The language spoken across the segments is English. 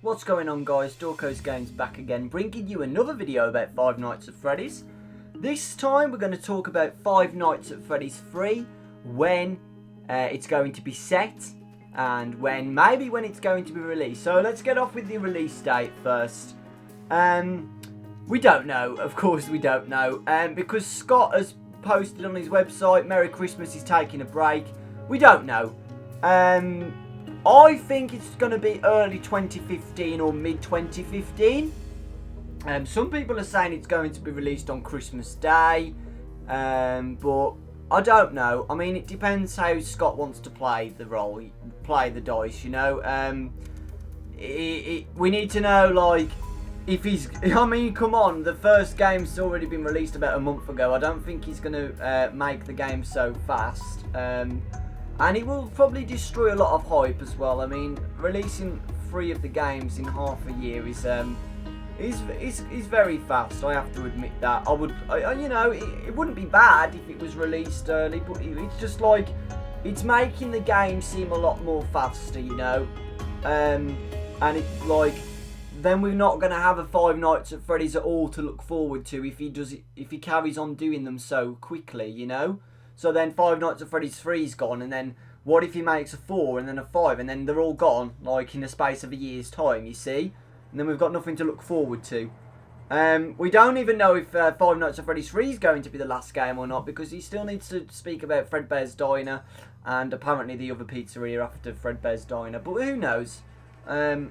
What's going on, guys? Dorco's Games back again, bringing you another video about Five Nights at Freddy's. This time we're going to talk about Five Nights at Freddy's 3, when it's going to be set, and maybe when it's going to be released. So let's get off with the release date first. We don't know, of course we don't know, because Scott has posted on his website, Merry Christmas, he's taking a break. We don't know. I think it's going to be early 2015 or mid 2015. Some people are saying it's going to be released on Christmas Day, but I don't know. I mean, it depends how Scott wants to play the role, play the dice, you know. We need to know, like, if he's... I mean, come on, the first game's already been released about a month ago. I don't think he's going to make the game so fast. And it will probably destroy a lot of hype as well. I mean, releasing 3 of the games in half a year is very fast. I have to admit that. You know, it wouldn't be bad if it was released early, but it's just like, it's making the game seem a lot more faster, you know. And it's like, then we're not going to have a Five Nights at Freddy's at all to look forward to if he carries on doing them so quickly, you know. So then Five Nights at Freddy's 3 is gone, and then what if he makes a 4 and then a 5, and then they're all gone, like in the space of a year's time, you see? And then we've got nothing to look forward to. We don't even know if Five Nights at Freddy's 3 is going to be the last game or not, because he still needs to speak about Fredbear's Diner and apparently the other pizzeria after Fredbear's Diner, but who knows? So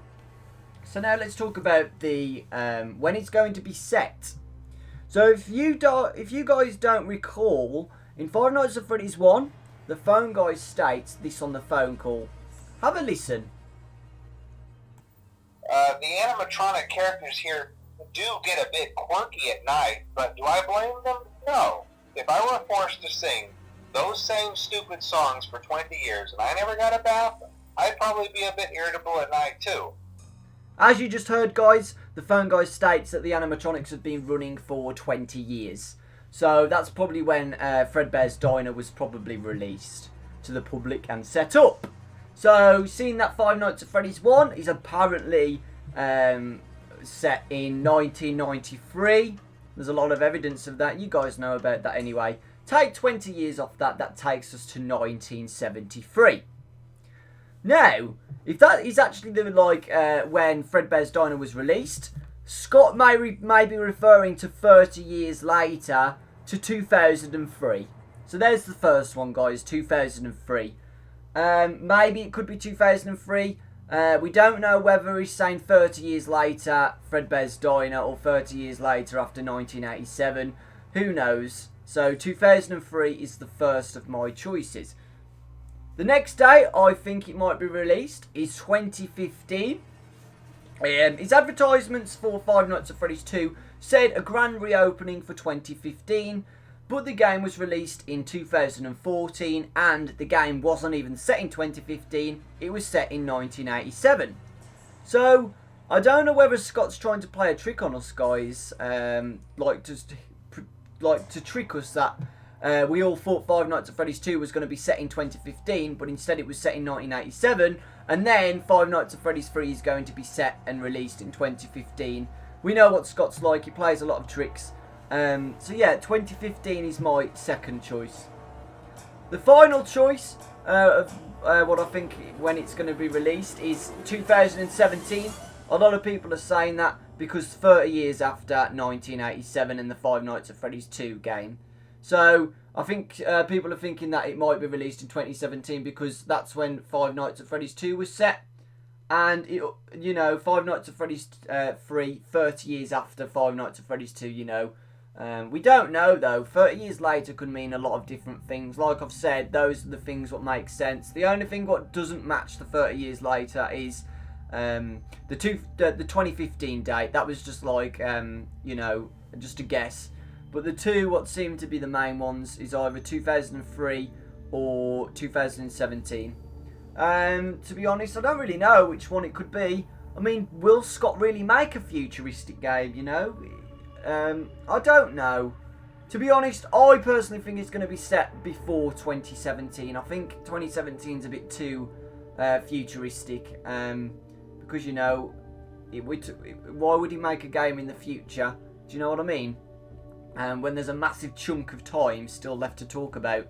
now let's talk about the when it's going to be set. So if you guys don't recall, in Five Nights at Freddy's 1, the phone guy states this on the phone call. Have a listen. The animatronic characters here do get a bit quirky at night, but do I blame them? No. If I were forced to sing those same stupid songs for 20 years and I never got a bath, I'd probably be a bit irritable at night too. As you just heard, guys, the phone guy states that the animatronics have been running for 20 years. So that's probably when Fredbear's Diner was probably released to the public and set up. So seeing that Five Nights at Freddy's 1 is apparently set in 1993. There's a lot of evidence of that. You guys know about that anyway. Take 20 years off that, that takes us to 1973. Now, if that is actually the when Fredbear's Diner was released, Scott may be referring to 30 years later to 2003. So there's the first one, guys, 2003. Maybe it could be 2003. We don't know whether he's saying 30 years later, Fredbear's Diner, or 30 years later after 1987. Who knows? So 2003 is the first of my choices. The next day I think it might be released is 2015. His advertisements for Five Nights at Freddy's 2 said a grand reopening for 2015, but the game was released in 2014, and the game wasn't even set in 2015, it was set in 1987. So, I don't know whether Scott's trying to play a trick on us, guys, like to trick us that we all thought Five Nights at Freddy's 2 was going to be set in 2015, but instead it was set in 1987, and then Five Nights at Freddy's 3 is going to be set and released in 2015. We know what Scott's like, he plays a lot of tricks. So yeah, 2015 is my second choice. The final choice of what I think when it's going to be released is 2017. A lot of people are saying that because 30 years after 1987 and the Five Nights at Freddy's 2 game. So I think people are thinking that it might be released in 2017 because that's when Five Nights at Freddy's 2 was set. And, you know, Five Nights at Freddy's 3, 30 years after Five Nights at Freddy's 2, you know. We don't know, though. 30 years later could mean a lot of different things. Like I've said, those are the things what make sense. The only thing what doesn't match the 30 years later is the 2015 date. That was just like, you know, just a guess. But the two what seem to be the main ones is either 2003 or 2017. To be honest, I don't really know which one it could be. I mean, will Scott really make a futuristic game, you know? I don't know. To be honest, I personally think it's going to be set before 2017. I think 2017 is a bit too futuristic. Because, you know, why would he make a game in the future? Do you know what I mean? When there's a massive chunk of time still left to talk about.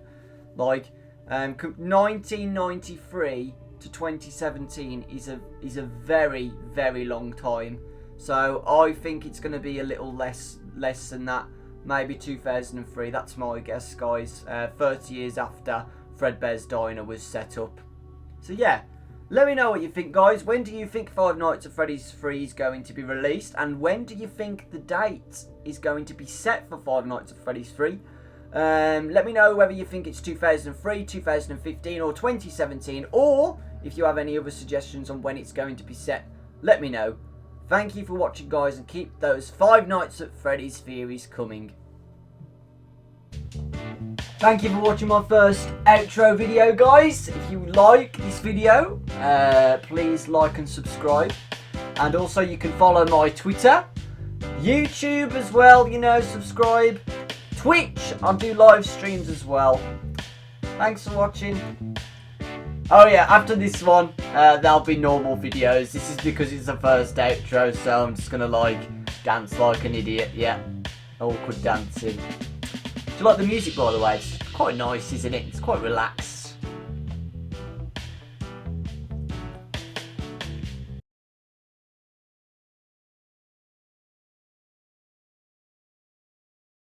Like, 1993 to 2017 is a very, very long time. So I think it's going to be a little less than that. Maybe 2003. That's my guess, guys. 30 years after Fredbear's Diner was set up. So yeah, let me know what you think, guys. When do you think Five Nights at Freddy's 3 is going to be released? And when do you think the date is going to be set for Five Nights at Freddy's 3? Let me know whether you think it's 2003, 2015 or 2017. Or if you have any other suggestions on when it's going to be set, let me know. Thank you for watching, guys, and keep those Five Nights at Freddy's theories coming. Thank you for watching my first outro video, guys. If you like this video, please like and subscribe. And also you can follow my Twitter, YouTube as well, you know, subscribe. Twitch, I do live streams as well. Thanks for watching. Oh yeah, after this one, there'll be normal videos. This is because it's the first outro, so I'm just gonna like dance like an idiot, yeah. Awkward dancing. Do you like the music, by the way? It's quite nice, isn't it? It's quite relaxed.